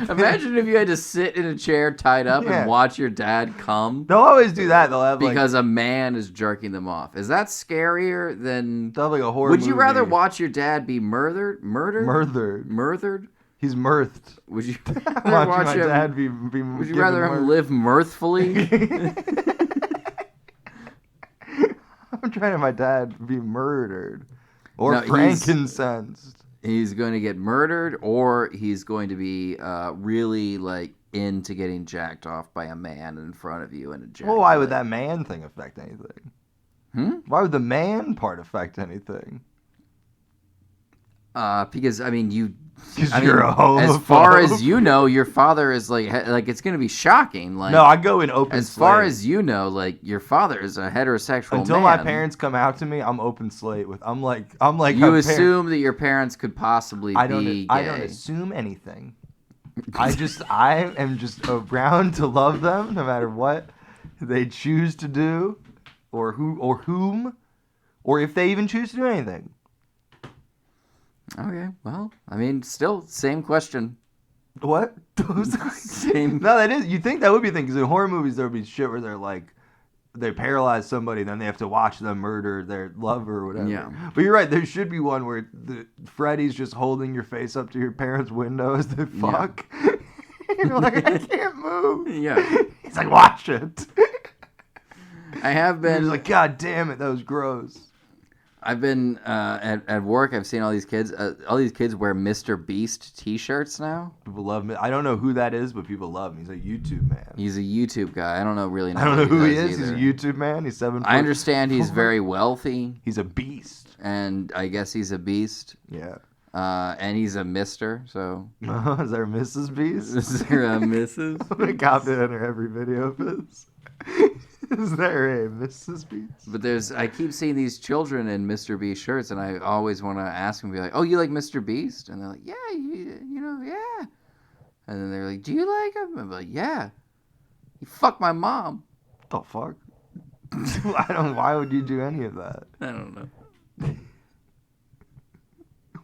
Imagine if you had to sit in a chair tied up and watch your dad come. They'll always do that. They'll have because a man is jerking them off. Is that scarier than? They'll have like a horror. Would you movie. rather watch your dad be murdered? He's mirthed. Would you rather watch my dad be Would you rather him live mirthfully? I'm trying to my dad be murdered or frankincense. He's going to get murdered, or he's going to be really like into getting jacked off by a man in front of you in a jacket. Well, why would that man thing affect anything? Why would the man part affect anything? Because I mean, you're a homophobe. As far as you know, your father is like it's going to be shocking. Like, no, I go in open. As far as you know, like your father is a heterosexual. Until man. my parents come out to me, I'm open slate with. I'm like. You assume that your parents could possibly be gay. I don't assume anything. I am just around to love them, no matter what they choose to do, or whom, or if they even choose to do anything. Okay, well, I mean, still, same question. What? Same. No, that is. You think that would be a thing, because in horror movies there would be shit where they're like, they paralyze somebody, then they have to watch them murder their lover or whatever. Yeah. But you're right. There should be one where Freddy's just holding your face up to your parents' window as they fuck. Yeah. You're like, I can't move. Yeah. He's like, watch it. I have been. He's like, God damn it, that was gross. I've been at work. I've seen all these kids. All these kids wear Mr. Beast T-shirts now. People love me. I don't know who that is, but people love him. He's a YouTube man. He's a YouTube guy. I don't know really. I don't know who he is. Either. He's a YouTube man. He's 7 foot. I understand he's very wealthy. He's a beast. And I guess he's a beast. Yeah. And he's a Mister, so. Is there a Mrs. Beast? Is there a Mrs.? I'm gonna copy that in every video of his. Is there a Mrs. Beast? But I keep seeing these children in Mr. Beast shirts, and I always want to ask them, be like, "Oh, you like Mr. Beast?" And they're like, "Yeah, yeah." And then they're like, "Do you like him?" I'm like, "Yeah." He fucked my mom. What the fuck? Why would you do any of that? I don't know.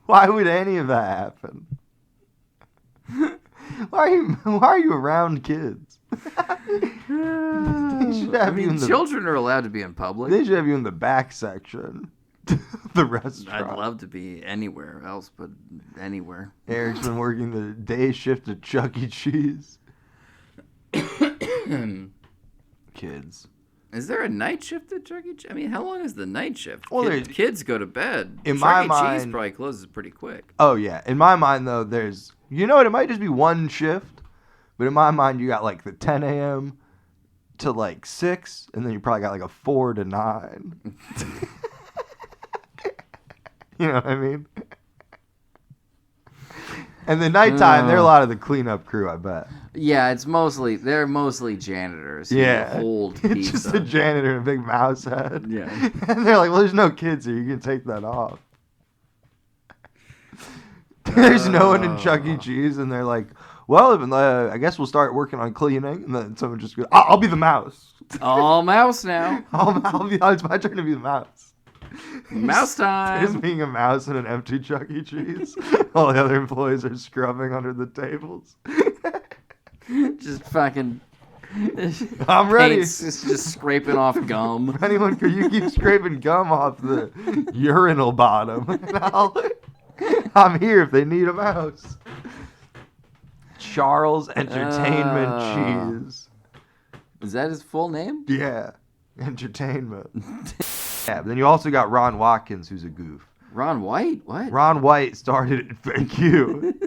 Why would any of that happen? Why are you around kids? Children are allowed to be in public. They should have you in the back section. The restaurant. I'd love to be anywhere else, but anywhere. Eric's been working the day shift at Chuck E. Cheese. Kids. Is there a night shift at Chuck E. Cheese? I mean, how long is the night shift? Well, kids go to bed. In Chuck my mind, Cheese probably closes pretty quick. Oh, yeah. In my mind, though, there's... You know what? It might just be one shift. But in my mind, you got like the 10 a.m. to like 6. And then you probably got like a 4 to 9. You know what I mean? And the nighttime, they're a lot of the cleanup crew, I bet. Yeah, they're mostly janitors. Yeah. Hold It's pizza. just a janitor and a big mouse head. Yeah. And they're like, well, there's no kids here. You can take that off. There's no one in Chuck E. Cheese, and they're like, well, I guess we'll start working on cleaning. And then someone just goes, I'll be the mouse. All mouse now. It's my turn to be the mouse. Mouse time. Just being a mouse in an empty Chuck E. Cheese. All the other employees are scrubbing under the tables. Just fucking... I'm ready. It's just scraping off gum. Anyone, could you keep scraping gum off the urinal bottom? And I'm here if they need a mouse. Charles Entertainment Cheese. Is that his full name? Yeah. Entertainment. Yeah, but then you also got Ron Watkins, who's a goof. Ron White? What? Ron White started Thank you.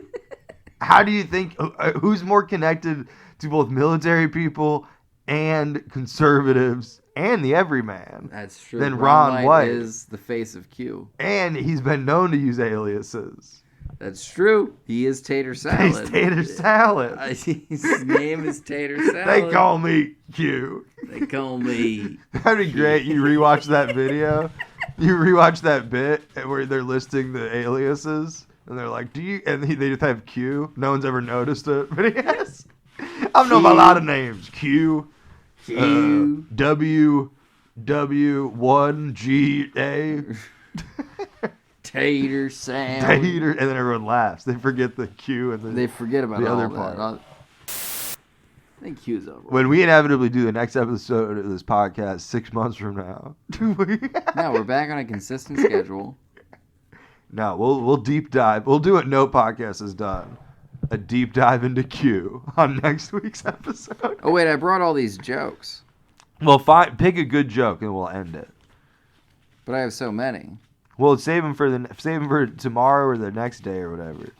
How do you think, who's more connected to both military people and conservatives and the everyman? That's true. Than Ron White is the face of Q. And he's been known to use aliases. That's true. He is Tater Salad. He's Tater Salad. His name is Tater Salad. They call me Q. They call me That'd be great. You rewatch that video. You rewatch that bit where they're listing the aliases. And they're like, and they just have Q. No one's ever noticed it. But he has. I've known a lot of names. Q. W. 1GA. Tater Salad. Tater, and then everyone laughs. They forget the Q and they forget about the all other that. part. I think Q's over. When we inevitably do the next episode of this podcast 6 months from now, no, we're back on a consistent schedule. No, we'll deep dive. We'll do what no podcast has done. A deep dive into Q on next week's episode. Oh wait, I brought all these jokes. Well, pick a good joke and we'll end it. But I have so many. Well, save them for tomorrow or the next day or whatever.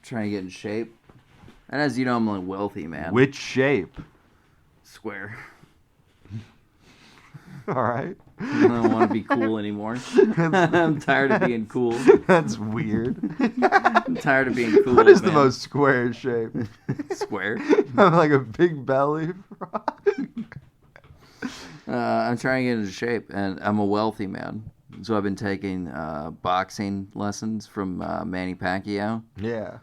Trying to get in shape. And as you know, I'm a wealthy man. Which shape? Square. All right. I don't want to be cool anymore. I'm tired of being cool. That's weird. I'm tired of being cool. What is the most square shape? Square? I'm like a big belly. I'm trying to get into shape, and I'm a wealthy man. So I've been taking boxing lessons from Manny Pacquiao. Yeah.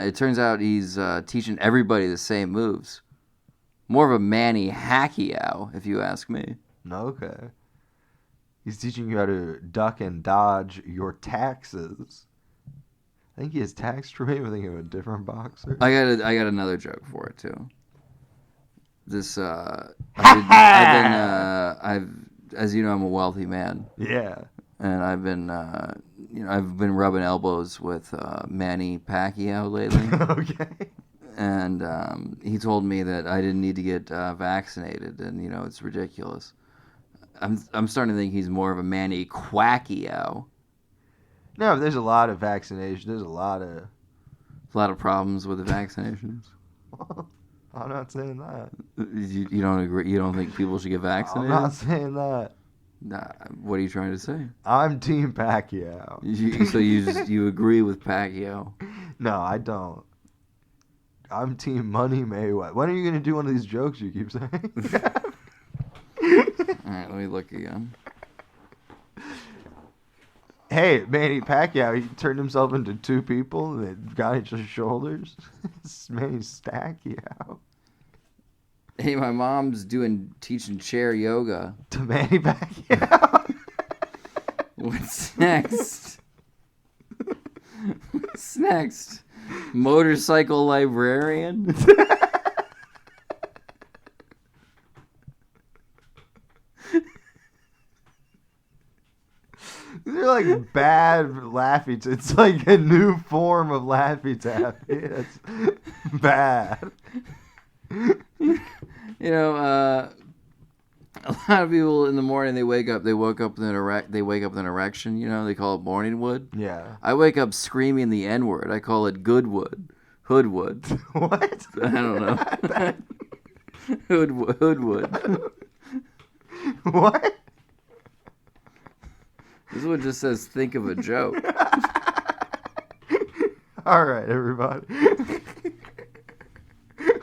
It turns out he's teaching everybody the same moves. More of a Manny Pacquiao, if you ask me. Okay. He's teaching you how to duck and dodge your taxes. I think he has tax trade. I think of a different boxer. I got another joke for it too. This I've as you know, I'm a wealthy man. Yeah. And I've been rubbing elbows with Manny Pacquiao lately. Okay. And he told me that I didn't need to get vaccinated, and it's ridiculous. I'm starting to think he's more of a Manny Quackiao. No, there's a lot of vaccination. There's a lot of problems with the vaccinations. I'm not saying that. You don't agree? You don't think people should get vaccinated? I'm not saying that. Nah, what are you trying to say? I'm Team Pacquiao. So you agree with Pacquiao? No, I don't. I'm Team Money Mayweather. When are you gonna do one of these jokes you keep saying? All right, let me look again. Hey, Manny Pacquiao, he turned himself into two people that got each other's shoulders. It's Manny Stacquiao. Hey, my mom's teaching chair yoga. To Manny Pacquiao. What's next? What's next? Motorcycle librarian? They're like bad Laffy. It's like a new form of Laffy Taffy. It's bad. You know, a lot of people in the morning they wake up with an erection. You know, they call it morning wood. Yeah. I wake up screaming the N word. I call it Goodwood, Hoodwood. What? I don't know. Hoodwood. What? This one just says, think of a joke. All right, everybody.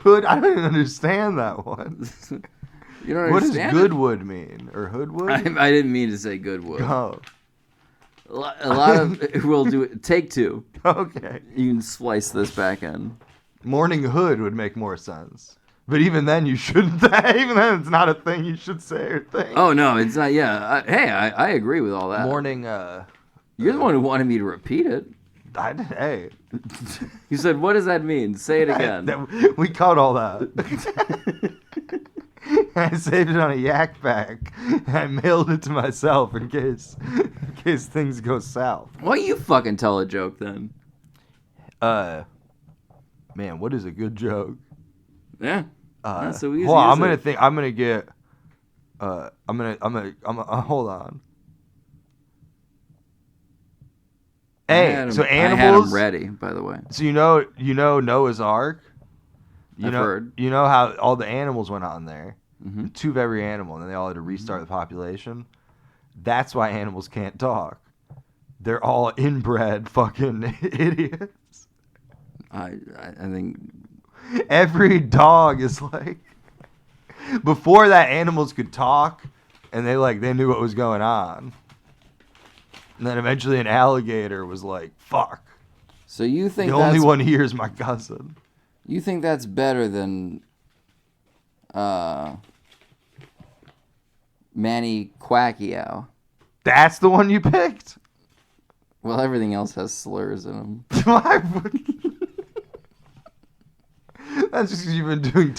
Hood, I don't even understand that one. You don't What does understand Goodwood mean? Or Hoodwood? I didn't mean to say Goodwood. Oh. A lot of, we'll do it. Take two. Okay. You can splice this back in. Morning Hood would make more sense. But even then, you shouldn't. Even then, it's not a thing you should say or think. Oh, no, it's not. Yeah. I agree with all that. Morning, You're the one who wanted me to repeat it. Hey. You said, what does that mean? Say it again. We caught all that. I saved it on a yak bag. I mailed it to myself in case things go south. Why don't you fucking tell a joke then? Man, what is a good joke? Yeah. Not so easy. Hold on, I'm gonna think. I'm gonna get. Hold on. Hey, so animals. I had them ready, by the way. So you know Noah's Ark. I've heard. You know how all the animals went on there. Mm-hmm. Two of every animal, and then they all had to restart the population. That's why animals can't talk. They're all inbred fucking idiots. I think every dog is like. Before that, animals could talk, and they knew what was going on. And then eventually an alligator was like, fuck. So you think the only one here is my cousin. You think that's better than Manny Pacquiao? That's the one you picked? Well, everything else has slurs in them. That's just because you've been doing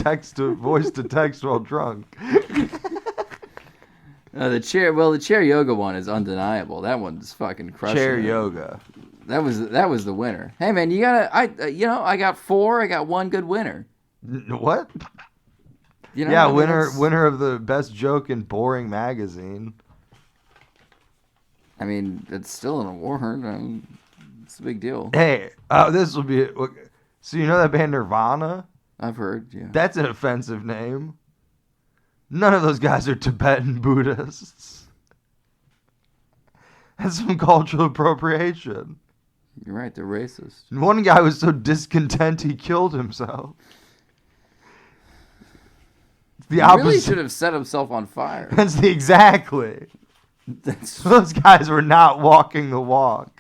voice to text while drunk. The chair yoga one is undeniable. That one's fucking crushing. Chair yoga. That was the winner. Hey man, I got 4. I got one good winner. What? Winner of the best joke in Boring Magazine. I mean, it's still an award. It's a big deal. Hey, this will be it. So you know that band Nirvana? I've heard, yeah. That's an offensive name. None of those guys are Tibetan Buddhists. That's some cultural appropriation. You're right, they're racist. One guy was so discontent he killed himself. It's the opposite. He really should have set himself on fire. Exactly. Those guys were not walking the walk.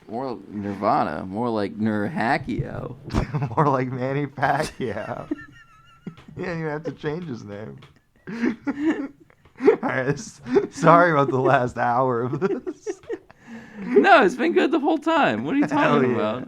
More Nirvana, more like Nurhackio. More like Manny Pacquiao. He didn't even have to change his name. All right, sorry about the last hour of this. No, it's been good the whole time. What are you talking about?